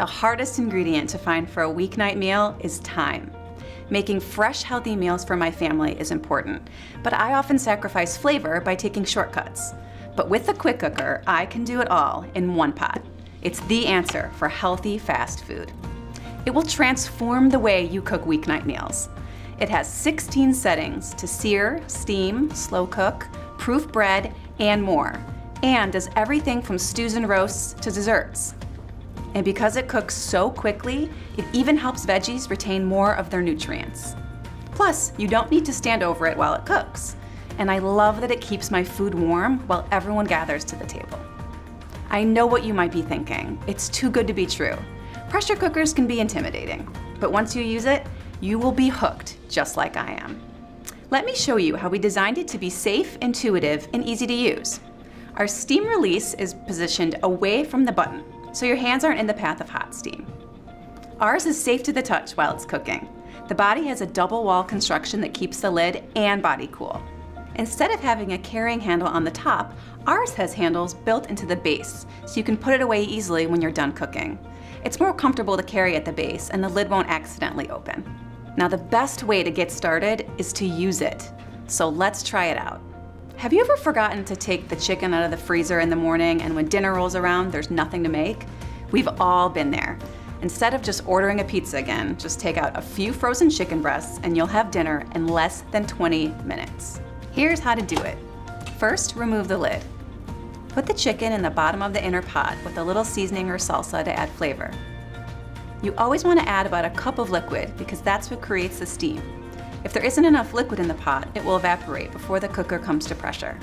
The hardest ingredient to find for a weeknight meal is time. Making fresh, healthy meals for my family is important, but I often sacrifice flavor by taking shortcuts. But with the quick cooker, I can do it all in one pot. It's the answer for healthy, fast food. It will transform the way you cook weeknight meals. It has 16 settings to sear, steam, slow cook, proof bread, and more, and does everything from stews and roasts to desserts. And because it cooks so quickly, it even helps veggies retain more of their nutrients. Plus, you don't need to stand over it while it cooks. And I love that it keeps my food warm while everyone gathers to the table. I know what you might be thinking. It's too good to be true. Pressure cookers can be intimidating, but once you use it, you will be hooked, just like I am. Let me show you how we designed it to be safe, intuitive, and easy to use. Our steam release is positioned away from the button, so your hands aren't in the path of hot steam. Ours is safe to the touch while it's cooking. The body has a double wall construction that keeps the lid and body cool. Instead of having a carrying handle on the top, ours has handles built into the base, so you can put it away easily when you're done cooking. It's more comfortable to carry at the base, and the lid won't accidentally open. Now, the best way to get started is to use it. So let's try it out. Have you ever forgotten to take the chicken out of the freezer in the morning, and when dinner rolls around, there's nothing to make? We've all been there. Instead of just ordering a pizza again, just take out a few frozen chicken breasts and you'll have dinner in less than 20 minutes. Here's how to do it. First, remove the lid. Put the chicken in the bottom of the inner pot with a little seasoning or salsa to add flavor. You always want to add about a cup of liquid because that's what creates the steam. If there isn't enough liquid in the pot, it will evaporate before the cooker comes to pressure.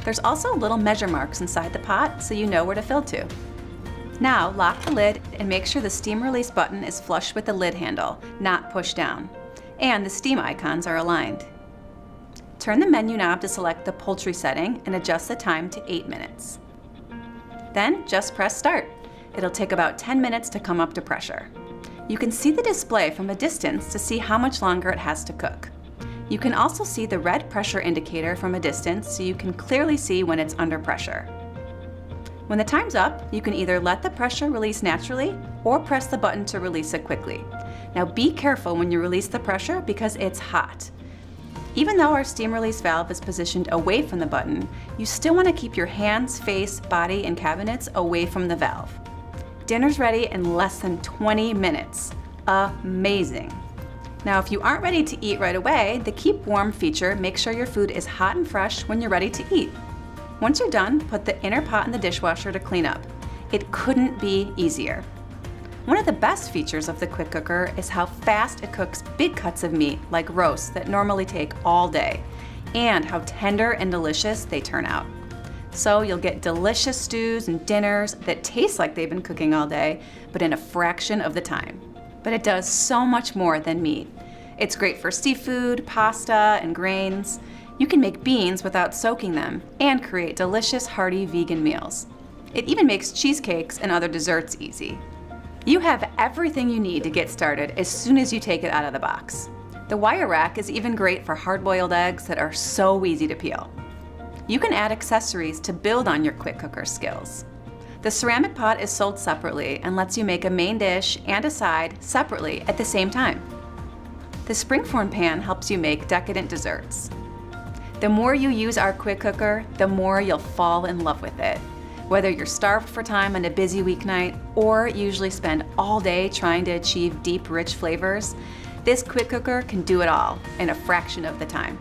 There's also little measure marks inside the pot so you know where to fill to. Now lock the lid and make sure the steam release button is flush with the lid handle, not pushed down. And the steam icons are aligned. Turn the menu knob to select the poultry setting and adjust the time to 8 minutes. Then just press start. It'll take about 10 minutes to come up to pressure. You can see the display from a distance to see how much longer it has to cook. You can also see the red pressure indicator from a distance so you can clearly see when it's under pressure. When the time's up, you can either let the pressure release naturally or press the button to release it quickly. Now be careful when you release the pressure because it's hot. Even though our steam release valve is positioned away from the button, you still want to keep your hands, face, body, and cabinets away from the valve. Dinner's ready in less than 20 minutes. Amazing. Now, if you aren't ready to eat right away, the Keep Warm feature makes sure your food is hot and fresh when you're ready to eat. Once you're done, put the inner pot in the dishwasher to clean up. It couldn't be easier. One of the best features of the quick cooker is how fast it cooks big cuts of meat, like roasts that normally take all day, and how tender and delicious they turn out. So you'll get delicious stews and dinners that taste like they've been cooking all day, but in a fraction of the time. But it does so much more than meat. It's great for seafood, pasta, and grains. You can make beans without soaking them and create delicious, hearty vegan meals. It even makes cheesecakes and other desserts easy. You have everything you need to get started as soon as you take it out of the box. The wire rack is even great for hard-boiled eggs that are so easy to peel. You can add accessories to build on your quick cooker skills. The ceramic pot is sold separately and lets you make a main dish and a side separately at the same time. The springform pan helps you make decadent desserts. The more you use our quick cooker, the more you'll fall in love with it. Whether you're starved for time on a busy weeknight or usually spend all day trying to achieve deep, rich flavors, this quick cooker can do it all in a fraction of the time.